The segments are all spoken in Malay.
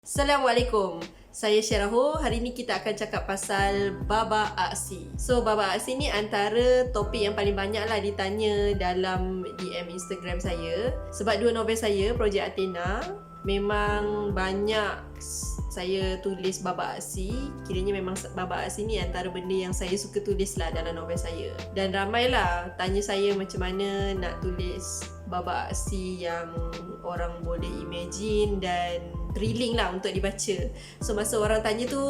Assalamualaikum. Saya Syaraho. Hari ni kita akan cakap pasal Baba Aksi. So Baba Aksi ni antara topik yang paling banyak lah ditanya dalam DM Instagram saya. Sebab dua novel saya, Projek Athena, memang banyak saya tulis Baba Aksi. Kiranya memang Baba Aksi ni antara benda yang saya suka tulis lah dalam novel saya. Dan ramailah tanya saya macam mana nak tulis Baba Aksi yang orang boleh imagine dan thrilling lah untuk dibaca. So masa orang tanya tu,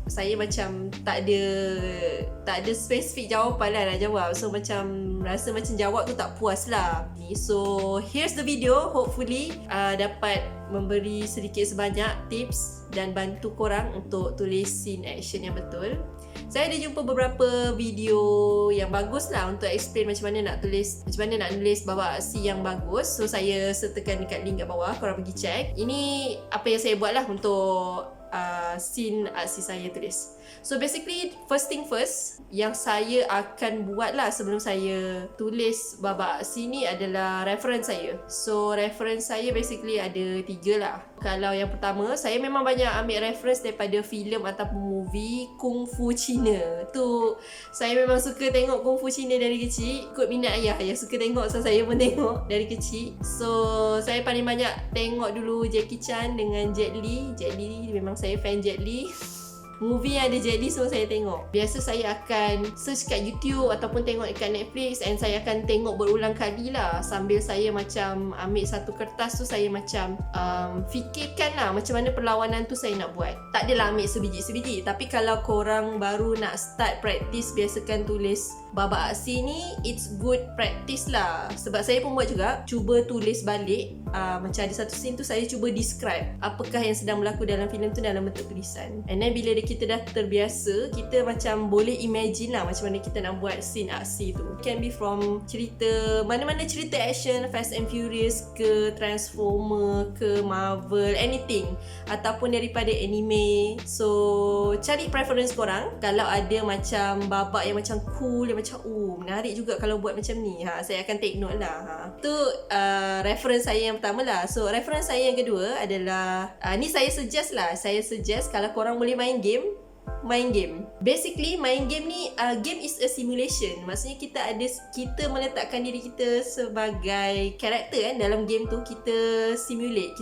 saya macam tak ada spesifik jawapan lah nak jawab. So macam rasa macam jawab tu tak puas lah. So here's the video. Hopefully dapat memberi sedikit sebanyak tips dan bantu korang untuk tulis scene action yang betul. Saya ada jumpa beberapa video yang bagus lah untuk explain macam mana nak nulis Baba Aksi yang bagus. So saya sertakan dekat link kat bawah, korang pergi check. Ini apa yang saya buat lah untuk scene aksi saya tulis. So basically, first thing first, yang saya akan buat lah sebelum saya tulis Baba Aksi ni adalah reference saya. So reference saya basically ada 3 lah. Kalau yang pertama, saya memang banyak ambil reference daripada filem ataupun movie Kung Fu Cina. Tu saya memang suka tengok Kung Fu Cina dari kecil. Ikut minat ayah suka tengok, so saya pun tengok dari kecil. So saya paling banyak tengok dulu Jackie Chan dengan Jet Li. Jet Li memang saya fan Jet Li. Movie yang ada Jet Li semua saya tengok. Biasa saya akan search kat YouTube ataupun tengok dekat Netflix, and saya akan tengok berulang kali lah. Sambil saya macam ambil satu kertas tu, saya macam fikirkan lah macam mana perlawanan tu saya nak buat. Tak adalah ambil sebiji-sebiji. Tapi kalau korang baru nak start practice, biasakan tulis Baba Aksi ni, it's good practice lah. Sebab saya pun buat juga, cuba tulis balik. Macam ada satu scene tu, saya cuba describe apakah yang sedang berlaku dalam filem tu dalam bentuk tulisan. And then bila kita dah terbiasa, kita macam boleh imagine lah macam mana kita nak buat scene aksi tu. Can be from cerita, mana-mana cerita action, Fast and Furious ke Transformer ke Marvel, anything. Ataupun daripada anime. So cari preference korang. Kalau ada macam babak yang macam cool, yang macam menarik juga kalau buat macam ni, saya akan take note lah. Tu reference saya yang pertama lah. So reference saya yang kedua adalah ni saya suggest lah. Saya suggest kalau korang boleh main game. Basically main game ni, game is a simulation. Maksudnya kita meletakkan diri kita sebagai karakter kan dalam game tu. Kita simulate.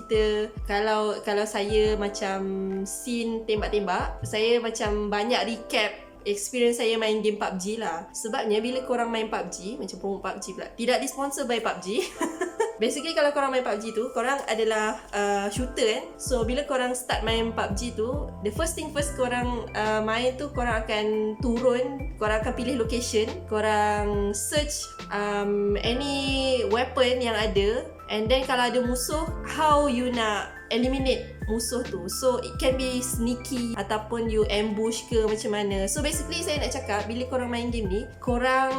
Kalau saya macam scene tembak-tembak, saya macam banyak recap experience saya main game PUBG lah. Sebabnya bila korang main PUBG, macam promo PUBG pula, tidak disponsor by PUBG. Basically kalau korang main PUBG tu, korang adalah shooter kan. So bila korang start main PUBG tu, the first thing first korang main tu, korang akan turun, korang akan pilih location, korang search any weapon yang ada. And then kalau ada musuh, how you nak eliminate musuh tu. So it can be sneaky ataupun you ambush ke macam mana. So basically saya nak cakap, bila korang main game ni, korang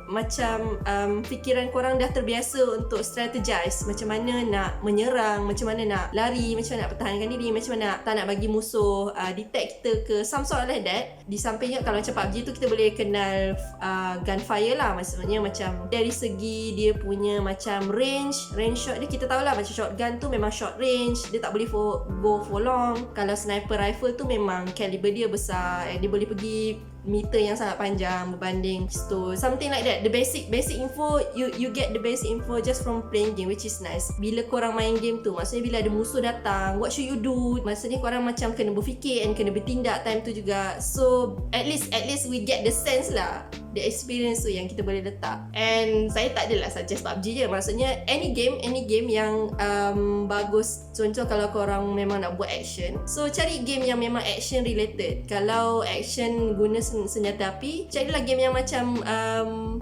macam fikiran korang dah terbiasa untuk strategize macam mana nak menyerang, macam mana nak lari, macam mana nak pertahankan diri, macam mana tak nak bagi musuh detect kita ke, some sort like that. Di sampingnya kalau macam PUBG tu, kita boleh kenal gunfire lah. Maksudnya macam dari segi dia punya macam range shot dia, kita tahulah macam shotgun tu memang short range, dia tak boleh go for long. Kalau sniper rifle tu memang caliber dia besar, dia boleh pergi meter yang sangat panjang berbanding pistol, something like that. The basic info, you get the basic info just from playing game, which is nice. Bila korang main game tu, maksudnya bila ada musuh datang, what should you do? Maksudnya korang macam kena berfikir and kena bertindak time tu juga. So at least we get the sense lah, the experience tu yang kita boleh letak. And saya tak adalah suggest PUBG je, maksudnya any game yang bagus. Contoh kalau korang memang nak buat action, so cari game yang memang action related. Kalau action guna senjata api, carilah game yang macam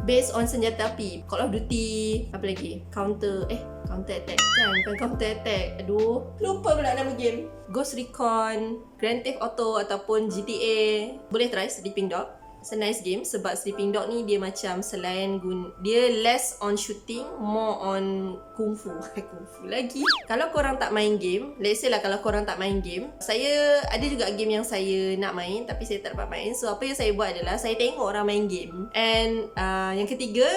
based on senjata api. Call of Duty, apa lagi? Counter Attack kan? Bukan Counter Attack, aduh lupa pula nama game. Ghost Recon, Grand Theft Auto ataupun GTA. Boleh try Sleeping Dog. It's a nice game sebab Sleeping Dog ni dia macam selain dia less on shooting, more on kungfu. Kungfu lagi. Kalau korang tak main game, let's say lah kalau korang tak main game, saya ada juga game yang saya nak main tapi saya tak dapat main. So apa yang saya buat adalah saya tengok orang main game. And yang ketiga,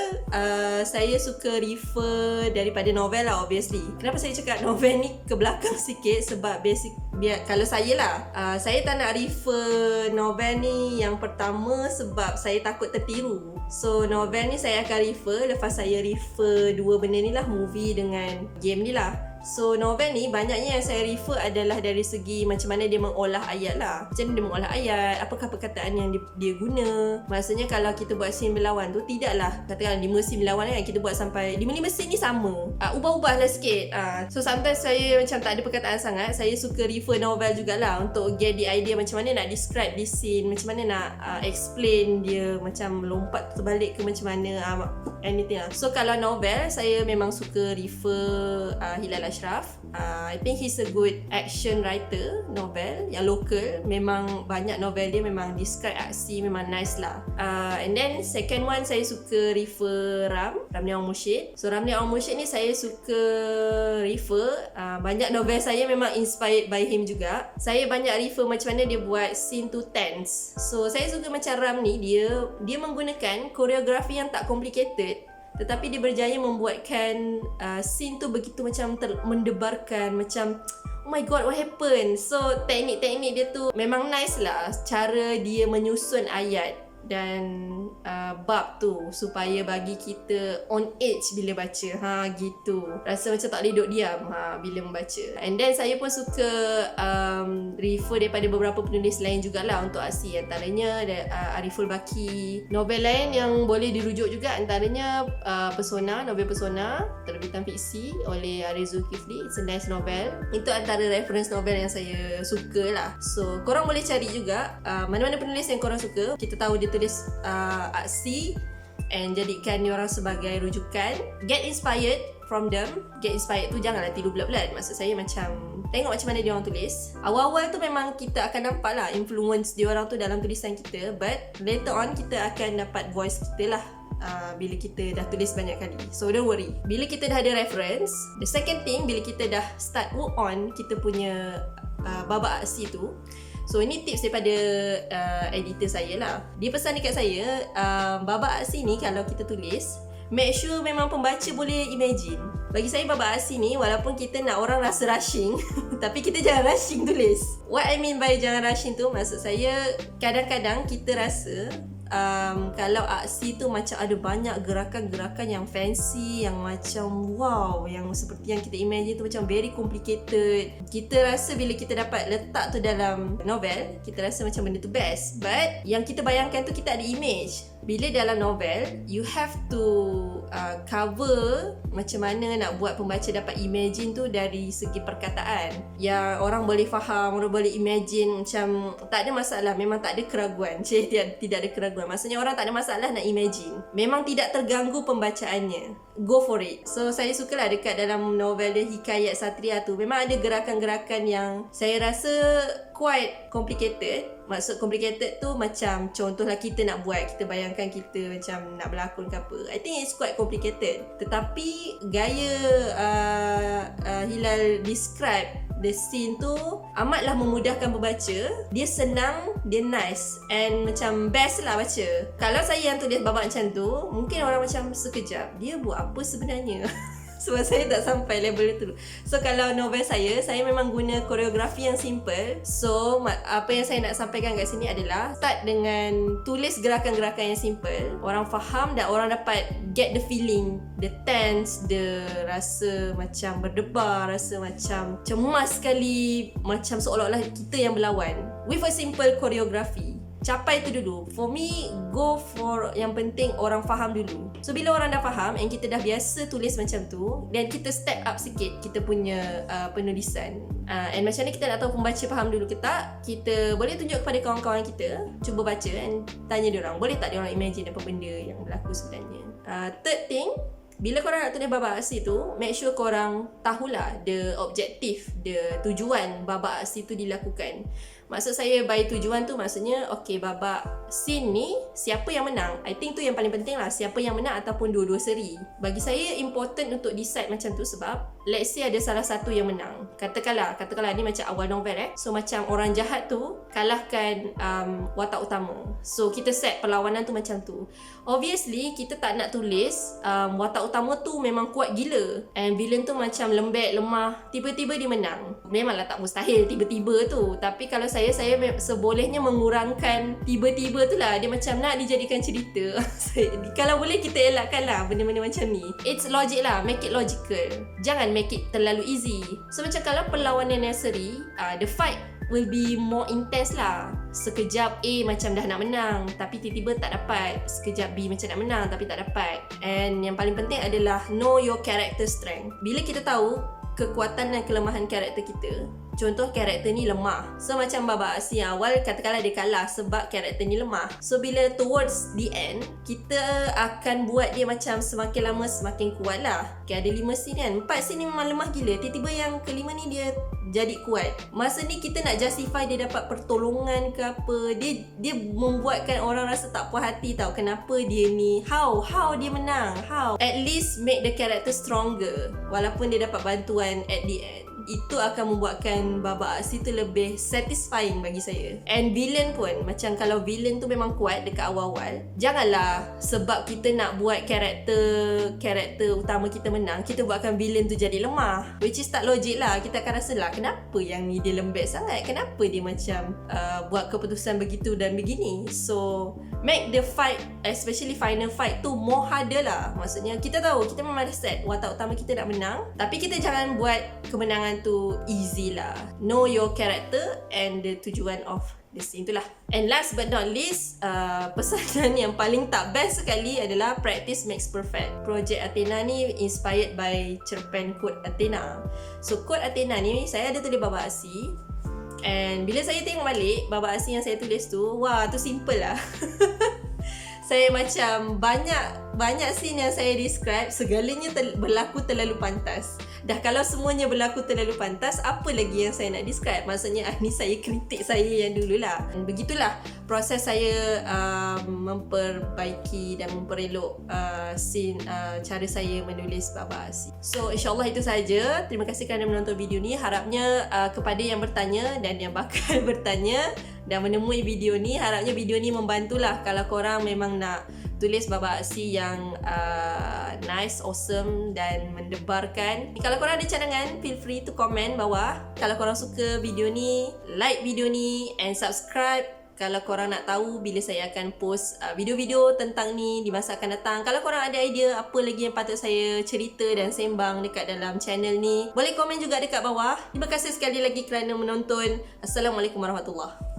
saya suka refer daripada novel lah, obviously. Kenapa saya cakap novel ni ke belakang sikit? Sebab kalau saya lah, saya tak nak refer novel ni yang pertama sebab saya takut tertiru. So novel ni saya akan refer lepas saya refer dua benda ni lah, movie dengan game ni lah. So novel ni banyaknya yang saya refer adalah dari segi macam mana dia mengolah ayat lah. Macam mana dia mengolah ayat, apakah perkataan yang dia guna. Maksudnya kalau kita buat scene berlawan tu, tidaklah katakan 5 scene berlawan kan, kita buat sampai 5 scene ni sama. Ubah-ubah lah sikit. So sometimes saya macam tak ada perkataan sangat, saya suka refer novel jugalah untuk get the idea macam mana nak describe this scene, macam mana nak explain dia, macam lompat terbalik ke macam mana, anything lah. So kalau novel, saya memang suka refer Hilal Ashraf. I think he's a good action writer novel yang local. Memang banyak novel dia memang describe aksi memang nice lah. And then second one saya suka refer Ramli Awang Mursyid. So Ramli Awang Mursyid ni saya suka refer, banyak novel saya memang inspired by him juga. Saya banyak refer macam mana dia buat scene tu tense. So saya suka macam Ram ni, dia menggunakan koreografi yang tak complicated, tetapi dia berjaya membuatkan scene tu begitu macam mendebarkan, macam oh my god, what happened? So teknik-teknik dia tu memang nice lah, cara dia menyusun ayat dan bab tu supaya bagi kita on edge bila baca. Gitu. Rasa macam tak boleh duduk diam bila membaca. And then saya pun suka refer daripada beberapa penulis lain jugalah untuk aksi. Antaranya Ariful Baki. Novel lain yang boleh dirujuk juga antaranya Pesona, novel Pesona, terbitan fiksi oleh Ariz Zulkifli. It's a nice novel. Itu antara reference novel yang saya suka lah. So korang boleh cari juga mana-mana penulis yang korang suka. Kita tahu dia tulis aksi and jadikan diorang sebagai rujukan. Get inspired from them. Get inspired tu janganlah tidur bulat-bulat. Maksud saya macam tengok macam mana diorang tulis. Awal-awal tu memang kita akan nampak lah influence diorang tu dalam tulisan kita, but later on kita akan dapat voice kita lah bila kita dah tulis banyak kali. So don't worry, bila kita dah ada reference, the second thing, bila kita dah start work on kita punya babak aksi tu. So ini tips daripada editor saya lah. Dia pesan dekat saya, babak aksi ni kalau kita tulis, make sure memang pembaca boleh imagine. Bagi saya babak aksi ni, walaupun kita nak orang rasa rushing tapi kita jangan rushing tulis. What I mean by jangan rushing tu, maksud saya kadang-kadang kita rasa kalau aksi tu macam ada banyak gerakan-gerakan yang fancy, yang macam wow, yang seperti yang kita imagine tu macam very complicated. Kita rasa bila kita dapat letak tu dalam novel, kita rasa macam benda tu best. But yang kita bayangkan tu kita ada image. Bila dalam novel, you have to cover macam mana nak buat pembaca dapat imagine tu dari segi perkataan yang orang boleh faham, orang boleh imagine. Macam tak ada masalah, memang tak ada keraguan. Tidak ada keraguan. Maksudnya orang tak ada masalah nak imagine. Memang tidak terganggu pembacaannya. Go for it. So saya sukalah dekat dalam novel dia Hikayat Satria tu, memang ada gerakan-gerakan yang saya rasa quite complicated. Maksud complicated tu macam contohlah kita nak buat, kita bayangkan kita macam nak berlakon ke apa, I think it's quite complicated. Tetapi gaya Hilal describe the scene tu amatlah memudahkan pembaca. Dia senang, dia nice and macam best lah baca. Kalau saya yang tulis babak macam tu, mungkin orang macam sekejap, dia buat apa sebenarnya? Sebab saya tak sampai level itu. So kalau novel saya memang guna koreografi yang simple. So apa yang saya nak sampaikan kat sini adalah start dengan tulis gerakan-gerakan yang simple. Orang faham dan orang dapat get the feeling, the tense, the rasa macam berdebar, rasa macam cemas sekali, macam seolah-olah kita yang berlawan with a simple choreography. Capai tu dulu. For me, go for yang penting orang faham dulu. So bila orang dah faham and kita dah biasa tulis macam tu, then kita step up sikit kita punya penulisan. And macam mana kita nak tahu pembaca faham dulu ke tak, kita boleh tunjuk kepada kawan-kawan kita, cuba baca and tanya diorang, boleh tak diorang imagine apa benda yang berlaku sebenarnya. Third thing, bila korang nak tulis babak aksi tu, make sure korang tahulah the objective, the tujuan babak aksi tu dilakukan. Maksud saya by tujuan tu maksudnya okay, babak scene ni siapa yang menang. I think tu yang paling penting lah, siapa yang menang ataupun dua-dua seri. Bagi saya important untuk decide macam tu sebab let's say ada salah satu yang menang. Katakanlah ni macam awal novel So macam orang jahat tu kalahkan watak utama. So kita set perlawanan tu macam tu. Obviously kita tak nak tulis watak utama tu memang kuat gila and villain tu macam lembek, lemah, tiba-tiba dia menang. Memanglah tak mustahil tiba-tiba tu, tapi kalau saya sebolehnya mengurangkan tiba-tiba tu lah. Dia macam nak dijadikan cerita. Kalau boleh kita elakkan lah benda-benda macam ni. It's logic lah, make it logical. Jangan make it terlalu easy. So macam kalau perlawanan yang seri, the fight will be more intense lah. Sekejap A macam dah nak menang tapi tiba-tiba tak dapat. Sekejap B macam nak menang tapi tak dapat. And yang paling penting adalah know your character strength. Bila kita tahu kekuatan dan kelemahan karakter kita, contoh karakter ni lemah, so macam babak aksi yang awal katakanlah dia kalah sebab karakter ni lemah. So bila towards the end, kita akan buat dia macam semakin lama semakin kuat lah. Okay, ada 5 scene kan, 4 scene ni memang lemah gila, tiba-tiba yang kelima ni dia jadi kuat. Masa ni kita nak justify dia dapat pertolongan ke apa, dia membuatkan orang rasa tak puas hati tau. Kenapa dia ni, how dia menang, how. At least make the character stronger walaupun dia dapat bantuan at the end. Itu akan membuatkan babak aksi tu lebih satisfying bagi saya. And villain pun, macam kalau villain tu memang kuat dekat awal-awal, janganlah sebab kita nak buat karakter utama kita menang, kita buatkan villain tu jadi lemah, which is tak logik lah. Kita akan rasa lah, kenapa yang ni dia lembek sangat, kenapa dia macam buat keputusan begitu dan begini. So make the fight, especially final fight tu more harder lah. Maksudnya kita tahu kita memang dah set watak utama kita nak menang, tapi kita jangan buat kemenangan tu easy lah. Know your character and the tujuan of the scene tu lah. And last but not least, pesanan yang paling tak best sekali adalah practice makes perfect. Project Athena ni inspired by cerpen Code Athena. So Code Athena ni saya ada tulis babak aksi, and bila saya tengok balik babak aksi yang saya tulis tu, wah tu simple lah. Saya macam banyak scene yang saya describe, segalanya berlaku terlalu pantas. Dah kalau semuanya berlaku terlalu pantas, apa lagi yang saya nak describe? Maksudnya ni saya kritik saya yang dululah. Begitulah proses saya memperbaiki dan memperelok scene, cara saya menulis babak aksi. So insyaAllah itu saja. Terima kasih kerana menonton video ni. Harapnya kepada yang bertanya dan yang bakal bertanya dan menemui video ni, harapnya video ni membantulah kalau korang memang nak tulis babak aksi yang nice, awesome dan mendebarkan. Kalau korang ada cadangan, feel free to comment bawah. Kalau korang suka video ni, like video ni and subscribe kalau korang nak tahu bila saya akan post video-video tentang ni di masa akan datang. Kalau korang ada idea apa lagi yang patut saya cerita dan sembang dekat dalam channel ni, boleh komen juga dekat bawah. Terima kasih sekali lagi kerana menonton. Assalamualaikum warahmatullahi.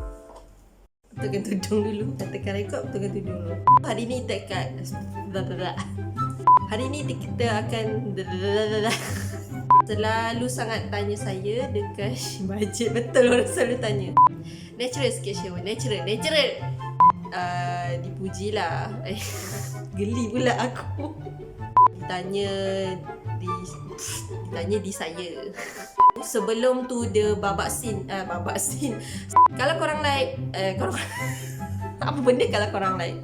Betulkan tudung dulu. Tekan rekod, betulkan tudung dulu. Hari ni tekan Hari ni kita akan selalu sangat tanya saya dekat budget. Betul orang selalu tanya. Natural sikit Syawal. Natural dipujilah. Geli pula aku. Ditanya di saya. Sebelum tu the babak scene. Kalau korang like apa benda kalau korang like?